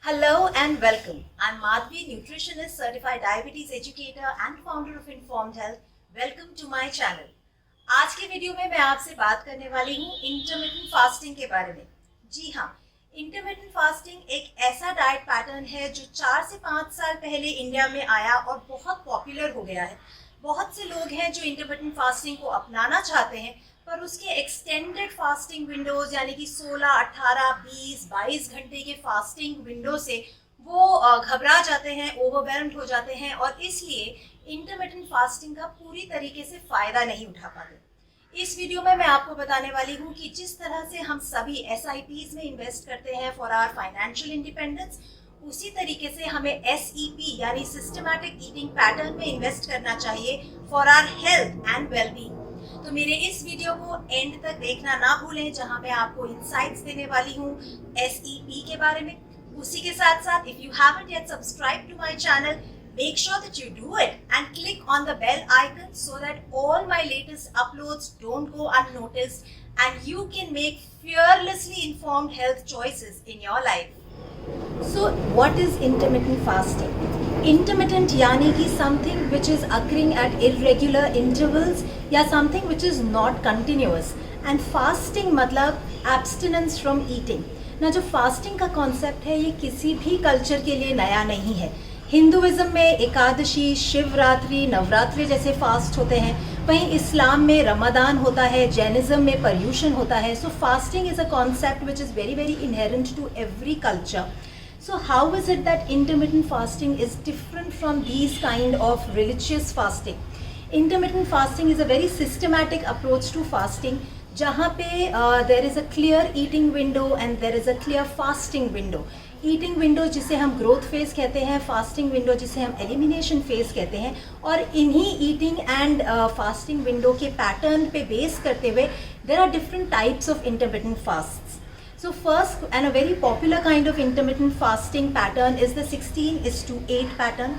Hello and welcome. I'm Madhvi, nutritionist, certified diabetes educator and founder of Informed Health. Welcome to my channel. आज की video में मैं आपसे बात करने वाली हूँ इंटरमिटेंट फास्टिंग के बारे में। जी हाँ, इंटरमिटेंट फास्टिंग एक ऐसा डाइट पैटर्न है जो 4 से 5 साल पहले इंडिया में आया और बहुत पॉपुलर हो गया है। बहुत से लोग हैं जो इंटरमिटेंट फास्टिंग को अपनाना चाहते हैं, पर उसके एक्सटेंडेड फास्टिंग विंडोज यानी कि 16, 18, 20, 22 घंटे के फास्टिंग विंडो से वो घबरा जाते हैं, ओवरवेल्म्ड हो जाते हैं और इसलिए इंटरमिटेंट फास्टिंग का पूरी तरीके से फ़ायदा नहीं उठा पाते। इस वीडियो में मैं आपको बताने वाली हूँ कि जिस तरह से हम सभी SIPs में इन्वेस्ट करते हैं फॉर आवर फाइनेंशियल इंडिपेंडेंस, उसी तरीके से हमें SEP यानी सिस्टमैटिक ईटिंग पैटर्न में इन्वेस्ट करना चाहिए for our health and wellbeing. तो मेरे इस वीडियो को एंड तक देखना ना भूलें, जहां मैं आपको इनसाइट्स देने वाली हूं SEP के बारे में। उसी के साथ साथ if you haven't yet subscribe to my channel, make sure that you do it and click on the bell icon so that all my latest uploads don't go unnoticed and you can make fearlessly informed health choices in your life. So what is intermittent fasting? Intermittent यानी कि something which is occurring at irregular intervals या something which is not continuous, and fasting मतलब abstinence from eating। ना जो fasting का concept है ये किसी भी culture के लिए नया नहीं है। हिंदुइज्म में एकादशी, शिवरात्रि, नवरात्रि जैसे फास्ट होते हैं, वहीं इस्लाम में रमदान होता है, जैनिज्म में पर्यूषण होता है। So fasting is a concept which is very very inherent to every culture. So how is it that intermittent fasting is different from these kind of religious fasting? Intermittent fasting is a very systematic approach to fasting, जहाँ पे there is a clear eating window and there is a clear fasting window. Eating window जिसे हम growth phase कहते हैं, fasting window जिसे हम elimination phase कहते हैं, और इन्हीं ईटिंग एंड फास्टिंग विंडो के पैटर्न पे बेस करते हुए there are different types of intermittent fasts. So first and a very popular kind of intermittent fasting pattern is the 16:8 pattern.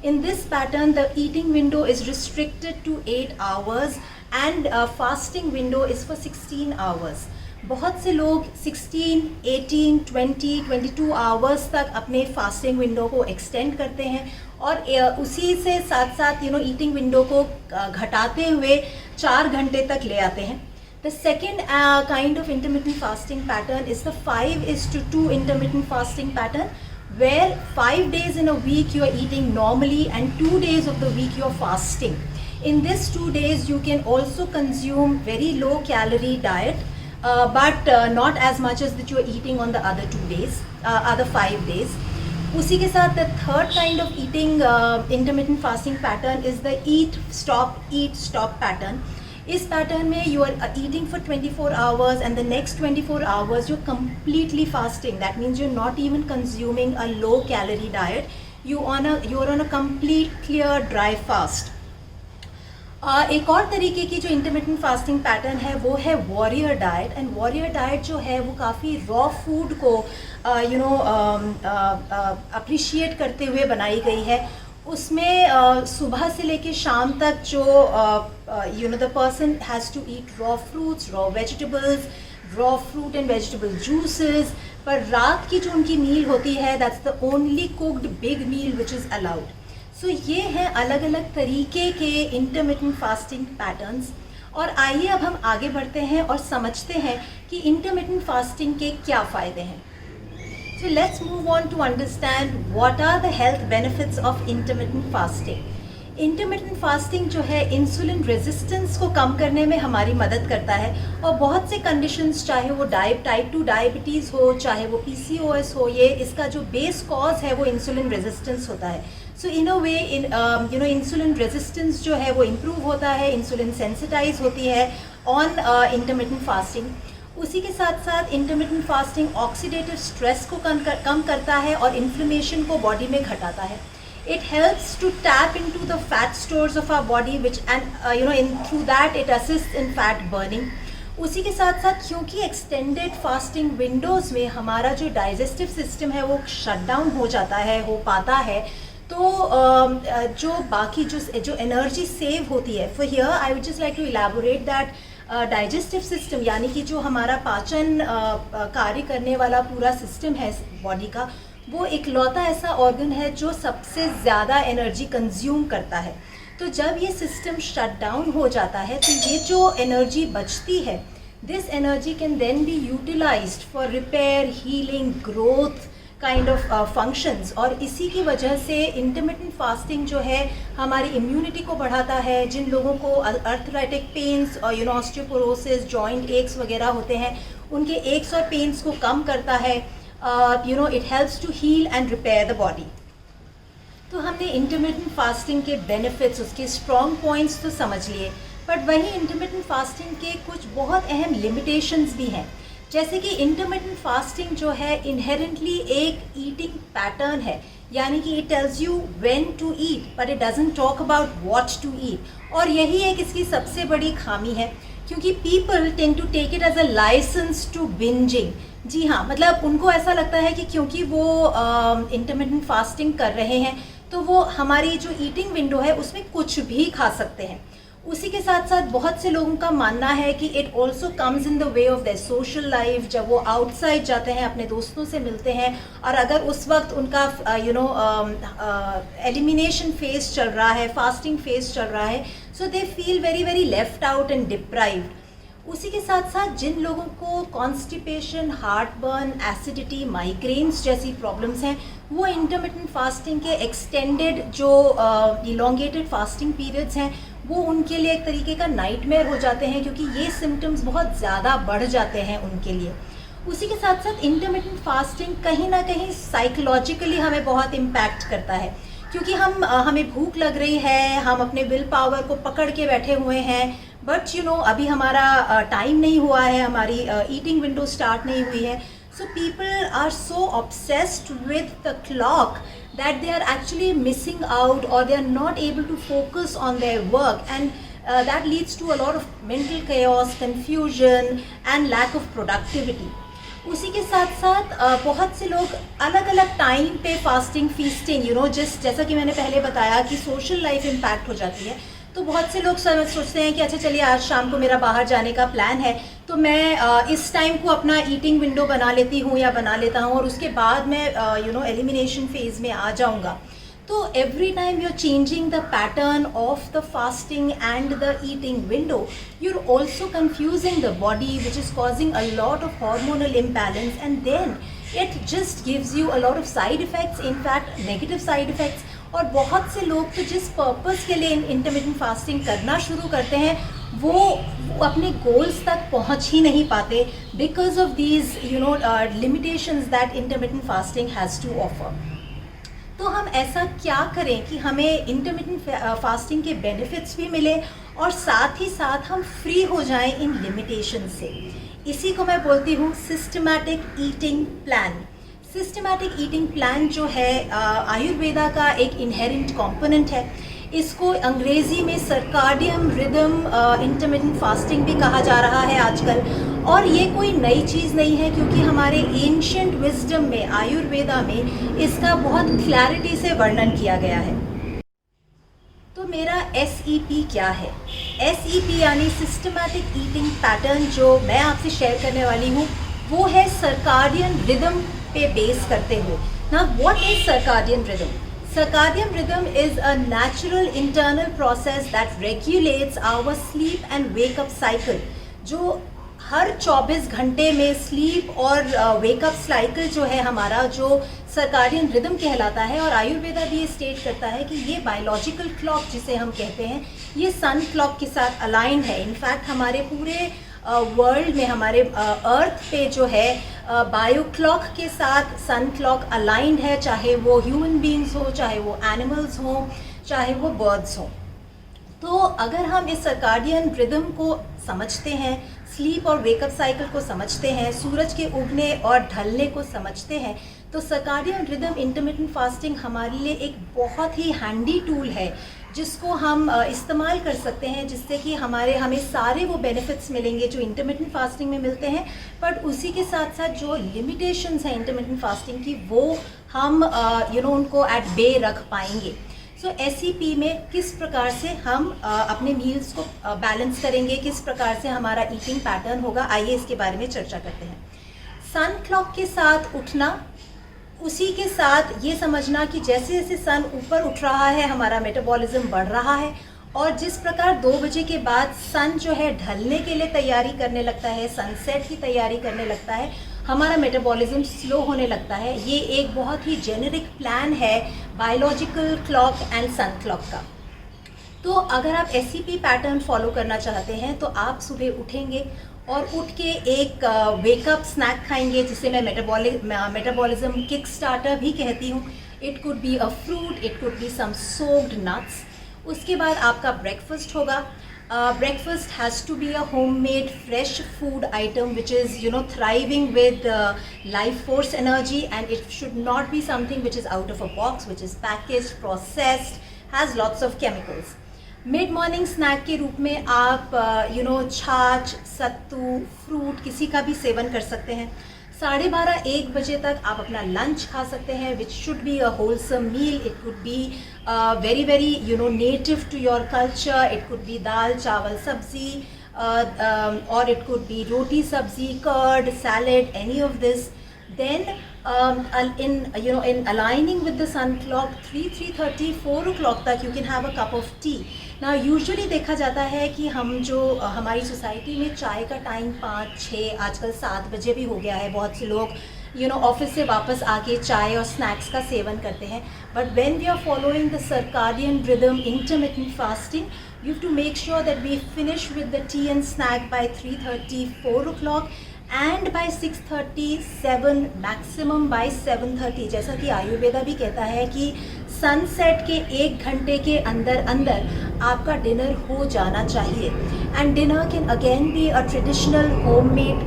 In this pattern, the eating window is restricted to 8 hours and fasting window is for 16 hours. बहुत से लोग 16, 18, 20, 22 hours तक अपने fasting window को extend करते हैं और उसी से साथ साथ ईटिंग विंडो को घटाते हुए 4 घंटे तक ले आते हैं. The second kind of intermittent fasting pattern is the 5:2 intermittent fasting pattern, where 5 days in a week you are eating normally and 2 days of the week you are fasting. In this 2 days you can also consume very low calorie diet, but not as much as that you are eating on the other 2 days, other 5 days. उसी के साथ the third kind of eating intermittent fasting pattern is the eat stop pattern. इस pattern में you are eating for 24 hours and the next 24 hours you're completely fasting. That means you're not even consuming a low calorie diet. You're on a complete clear dry fast. एक और तरीके की जो intermittent fasting pattern है वो है warrior diet. And warrior diet जो है वो काफ़ी रॉ फूड को अप्रिशिएट करते हुए बनाई गई है. उसमें सुबह से लेके शाम तक जो the person has to eat raw fruits, raw vegetables, raw fruit and vegetable juices. पर रात की जो उनकी मील होती है that's the only cooked big meal which is allowed. So ये हैं अलग अलग तरीके के इंटरमिटेंट फास्टिंग पैटर्न्स. और आइए अब हम आगे बढ़ते हैं और समझते हैं कि इंटरमिटेंट फास्टिंग के क्या फ़ायदे हैं. So let's move on to understand what are the health benefits of intermittent fasting. Intermittent fasting जो है इंसुलिन रेजिस्टेंस को कम करने में हमारी मदद करता है और बहुत से कंडीशंस, चाहे वो टाइप 2 डायबिटीज़ हो, चाहे वो PCOS हो, ये इसका जो बेस कॉज है वो इंसुलिन रेजिस्टेंस होता है. सो इन अ वे इंसुलिन रेजिस्टेंस जो है वो इम्प्रूव होता है, इंसुलिन सेंसिटाइज होती है ऑन इंटरमिटेंट फास्टिंग. उसी के साथ साथ इंटरमिटेंट फास्टिंग ऑक्सीडेटिव स्ट्रेस को कम करता है और इन्फ्लेमेशन को बॉडी में घटाता है. It helps to tap into the fat stores of our body, which and through that it assists in fat burning. उसी के साथ साथ क्योंकि एक्सटेंडेड फास्टिंग विंडोज़ में हमारा जो डाइजेस्टिव सिस्टम है वो शट डाउन हो जाता है, हो पाता है, तो जो बाकी जो एनर्जी सेव होती है. For here I would just like to elaborate that digestive system यानी कि जो हमारा पाचन कार्य करने वाला पूरा सिस्टम है बॉडी का, वो इकलौता ऐसा ऑर्गन है जो सबसे ज़्यादा एनर्जी कंज्यूम करता है। तो जब ये सिस्टम शट डाउन हो जाता है तो ये जो एनर्जी बचती है, this energy can then be utilised for repair, healing, growth kind of functions. और इसी की वजह से इंटरमिटेंट फास्टिंग जो है हमारी इम्यूनिटी को बढ़ाता है। जिन लोगों को अर्थराइटिक पेन्स और ऑस्टियोपोरोसिस, जॉइंट एक्स वगैरह होते हैं, उनके एक्स और पेन्स को कम करता है। It helps to heal and repair the body. तो हमने इंटरमिटेंट फास्टिंग के बेनिफिट्स, उसके स्ट्रॉन्ग पॉइंट्स तो समझ लिए, बट वहीं इंटरमिटेंट फास्टिंग के कुछ बहुत अहम लिमिटेशंस भी हैं। जैसे कि इंटरमिटेंट फास्टिंग जो है इनहेरेंटली एक ईटिंग पैटर्न है, यानी कि it tells you when to eat but it doesn't talk about what to eat. और यही एक इसकी सबसे बड़ी खामी है, क्योंकि people tend to take it as a license to binging. जी हाँ, मतलब उनको ऐसा लगता है कि क्योंकि वो इंटरमिटेंट फास्टिंग कर रहे हैं तो वो हमारी जो ईटिंग विंडो है उसमें कुछ भी खा सकते हैं। उसी के साथ साथ बहुत से लोगों का मानना है कि it also comes in the way of their social life. जब वो आउटसाइड जाते हैं, अपने दोस्तों से मिलते हैं, और अगर उस वक्त उनका एलिमिनेशन फेज चल रहा है, फास्टिंग फेज चल रहा है, so they feel very very left out and deprived. उसी के साथ साथ जिन लोगों को कॉन्स्टिपेशन, हार्टबर्न, एसिडिटी, माइग्रेन्स जैसी प्रॉब्लम्स हैं, वो इंटरमिटेंट फास्टिंग के एक्सटेंडेड जो इलोंगेटेड फास्टिंग पीरियड्स हैं वो उनके लिए एक तरीके का नाइटमेयर हो जाते हैं, क्योंकि ये सिम्टम्स बहुत ज़्यादा बढ़ जाते हैं उनके लिए। उसी के साथ साथ इंटरमिटेंट फास्टिंग कहीं ना कहीं साइकोलॉजिकली हमें बहुत इम्पैक्ट करता है, क्योंकि हमें भूख लग रही है, हम अपने विल पावर को पकड़ के बैठे हुए हैं, बट अभी हमारा टाइम नहीं हुआ है, हमारी ईटिंग विंडो स्टार्ट नहीं हुई है। So people are so obsessed with the clock that they are actually missing out, or they are not able to focus on their work, and that leads to a lot of mental chaos, confusion and lack of productivity. उसी के साथ साथ बहुत से लोग अलग अलग time पे फास्टिंग, फीस्टिंग, जैसा कि मैंने पहले बताया कि सोशल लाइफ इम्पैक्ट हो जाती है। तो बहुत से लोग सोचते हैं कि अच्छा चलिए आज शाम को मेरा बाहर जाने का प्लान है, तो मैं इस टाइम को अपना ईटिंग विंडो बना लेती हूँ या बना लेता हूँ, और उसके बाद मैं एलिमिनेशन फेज में आ जाऊँगा। तो every time you're changing the pattern of the fasting and the eating window, you're also confusing the body, which is causing a lot of hormonal imbalance, and then it just gives you a lot of side effects, in fact negative side effects. और बहुत से लोग तो जिस purpose के लिए intermittent fasting करना शुरू करते हैं वो अपने गोल्स तक पहुंच ही नहीं पाते, because of these limitations that intermittent fasting has to offer. तो हम ऐसा क्या करें कि हमें इंटरमिटेंट फास्टिंग के बेनिफिट्स भी मिले और साथ ही साथ हम फ्री हो जाएं इन लिमिटेशन से। इसी को मैं बोलती हूँ systematic eating plan. Systematic eating plan जो है आयुर्वेदा का एक इनहेरेंट कंपोनेंट है। इसको अंग्रेज़ी में सर्काडियन रिदम इंटरमिटेंट फास्टिंग भी कहा जा रहा है आजकल, और ये कोई नई चीज़ नहीं है, क्योंकि हमारे एंशिएंट विजडम में, आयुर्वेदा में इसका बहुत क्लैरिटी से वर्णन किया गया है। तो मेरा SEP क्या है? SEP यानी सिस्टमैटिक ईटिंग पैटर्न जो मैं आपसे शेयर करने वाली हूँ वो है सर्काडियन रिदम पे बेस करते हुए। Now what is circadian rhythm? Circadian rhythm is a natural internal process that regulates our sleep and wake up cycle, जो हर 24 घंटे में स्लीप और वेकअप साइकिल जो है हमारा, जो सर्काडियन रिदम कहलाता है। और आयुर्वेदा भी ये स्टेट करता है कि ये बायोलॉजिकल क्लॉक जिसे हम कहते हैं, ये सन क्लॉक के साथ अलाइन है। इनफैक्ट हमारे पूरे वर्ल्ड में, हमारे अर्थ पे जो है बायो क्लॉक के साथ सन क्लॉक अलाइंड है, चाहे वो ह्यूमन बीइंग्स हो, चाहे वो एनिमल्स हो, चाहे वो बर्ड्स हो। तो अगर हम इस सर्काडियन रिदम को समझते हैं, स्लीप और वेकअप साइकिल को समझते हैं, सूरज के उगने और ढलने को समझते हैं, तो सर्काडियन रिदम इंटरमिटेंट फास्टिंग हमारे लिए एक बहुत ही हैंडी टूल है जिसको हम इस्तेमाल कर सकते हैं, जिससे कि हमें सारे वो बेनिफिट्स मिलेंगे जो इंटरमिटेंट फास्टिंग में मिलते हैं। बट उसी के साथ साथ जो लिमिटेशंस हैं इंटरमिटेंट फास्टिंग की, वो हम उनको एट बे रख पाएंगे। सो SEP में किस प्रकार से हम अपने मील्स को बैलेंस करेंगे, किस प्रकार से हमारा ईटिंग पैटर्न होगा, आइए इसके बारे में चर्चा करते हैं। सन क्लॉक के साथ उठना उसी के साथ ये समझना कि जैसे जैसे सन ऊपर उठ रहा है हमारा मेटाबॉलिज्म बढ़ रहा है, और जिस प्रकार 2 बजे के बाद सन जो है ढलने के लिए तैयारी करने लगता है, सनसेट की तैयारी करने लगता है, हमारा मेटाबॉलिज्म स्लो होने लगता है। ये एक बहुत ही जेनेरिक प्लान है biological clock and sun clock का। तो अगर आप SCP पैटर्न फॉलो करना चाहते हैं तो आप सुबह उठेंगे और उठ के एक वेकअप स्नैक खाएंगे, जिसे मैं मेटाबॉलिज्म किक स्टार्टर भी कहती हूँ। It could be a fruit, it could be some soaked nuts. उसके बाद आपका ब्रेकफास्ट होगा। Breakfast has to be a homemade fresh food item which is thriving with life force energy, and it should not be something which is out of a box, which is packaged, processed, has lots of chemicals. Mid morning snack के रूप में आप छाछ, सत्तू, fruit किसी का भी seven कर सकते हैं। 12:30-1 बजे तक आप अपना लंच खा सकते हैं, which should be a wholesome meal. It could be very very native to your culture. It could be dal, chawal, sabzi, और it could be roti, sabzi, curd, salad, any of this. Then in aligning with the sun clock, 3:30, 4 o'clock तक you can have a cup of tea. Now usually देखा जाता है कि हम जो हमारी society में चाय का टाइम 5-6, आजकल 7 बजे भी हो गया है। बहुत से लोग ऑफिस से वापस आके चाय और स्नैक्स का सेवन करते हैं। But when we are following the circadian rhythm intermittent fasting, you have to make sure that we finish with the tea and snack by 3:30, 4 o'clock, and by 6:30, 7, maximum by 7:30। जैसा कि आयुर्वेदा भी कहता है कि सनसेट के 1 घंटे के अंदर अंदर आपका डिनर हो जाना चाहिए। And dinner can again be a traditional homemade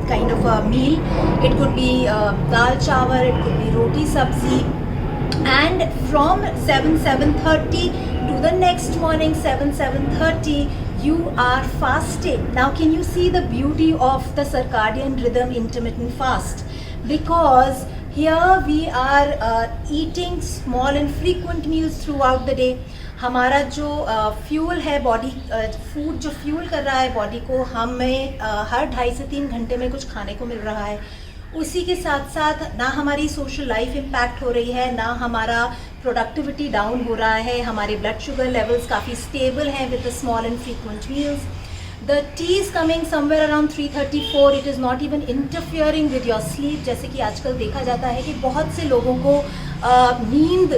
kind of a meal. It could be dal chawal, it could be roti सब्जी। And from 7:30 to the next morning 7:30 you are fasting. Now can you see the beauty of the circadian rhythm intermittent fast? Because here we are eating small and frequent meals throughout the day. हमारा जो fuel है body, food जो fuel कर रहा है body को, हमें हर 2.5 से 3 घंटे में कुछ खाने को मिल रहा है। उसी के साथ साथ ना हमारी सोशल लाइफ इम्पैक्ट हो रही है, ना हमारा प्रोडक्टिविटी डाउन हो रहा है, हमारे ब्लड शुगर लेवल्स काफ़ी स्टेबल हैं with the small and frequent meals. The T is coming somewhere around 3:34। It is not even interfering with your sleep. जैसे कि आजकल देखा जाता है कि बहुत से लोगों को नींद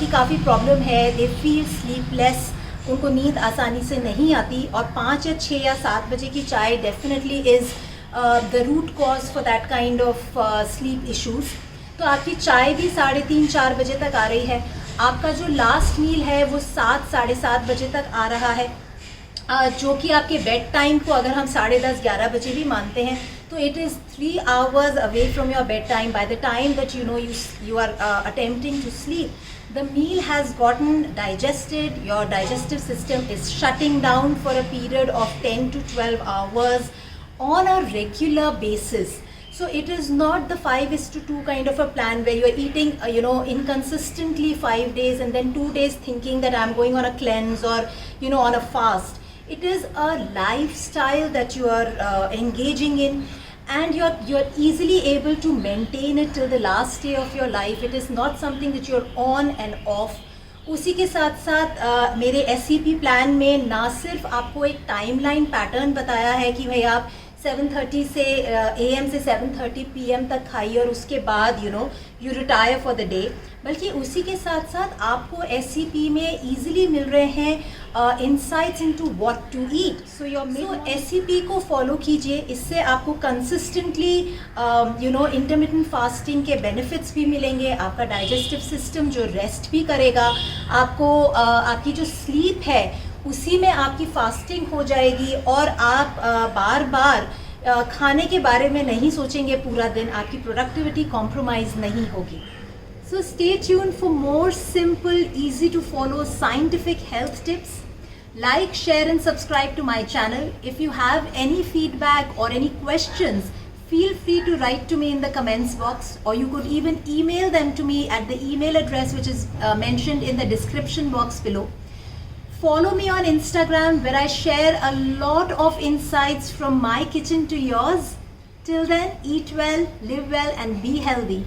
की काफ़ी प्रॉब्लम है। दे फील स्लीपलेस, उनको नींद आसानी से नहीं आती, और 5 या 6 या 7 बजे की चाय definitely is the root cause for that kind of sleep issues। तो आपकी चाय भी 3:30-4 बजे तक आ रही है। आपका जो लास्ट मील है वो 7-7:30 बजे तक आ रहा है, जो कि आपके बेड टाइम को अगर हम 10:30-11 बजे भी मानते हैं तो it is 3 hours away from your bed time by the time that you are attempting to sleep. The meal has gotten digested, your digestive system is shutting down for a period of 10 to 12 hours on a regular basis. So it is not the 5:2 kind of a plan where you are eating inconsistently 5 days and then 2 days thinking that I'm going on a cleanse or on a fast. It is a lifestyle that you are engaging in, and you're easily able to maintain it till the last day of your life. It is not something that you're on and off. उसी के साथ साथ मेरे SCP plan में ना सिर्फ आपको एक टाइमलाइन पैटर्न बताया है कि भाई आप 7:30 से AM से 7:30 PM तक खाइए और उसके बाद you retire for the day, बल्कि उसी के साथ साथ आपको SCP में ईजिली मिल रहे हैं insights into what to eat. So SCP को फॉलो कीजिए, इससे आपको कंसिस्टेंटली इंटरमिटेंट फास्टिंग के बेनिफिट्स भी मिलेंगे। आपका डाइजेस्टिव सिस्टम जो रेस्ट भी करेगा, आपको आपकी जो स्लीप है उसी में आपकी फास्टिंग हो जाएगी, और आप बार बार खाने के बारे में नहीं सोचेंगे पूरा दिन, आपकी प्रोडक्टिविटी कॉम्प्रोमाइज़ नहीं होगी। So stay tuned for more simple, easy to follow scientific health tips. Like, share and subscribe to my channel. If you have any feedback or any questions, feel free to write to me in the comments box, or you could even email them to me at the email address which is mentioned in the description box below. Follow me on Instagram where I share a lot of insights from my kitchen to yours. Till then, eat well, live well, and be healthy.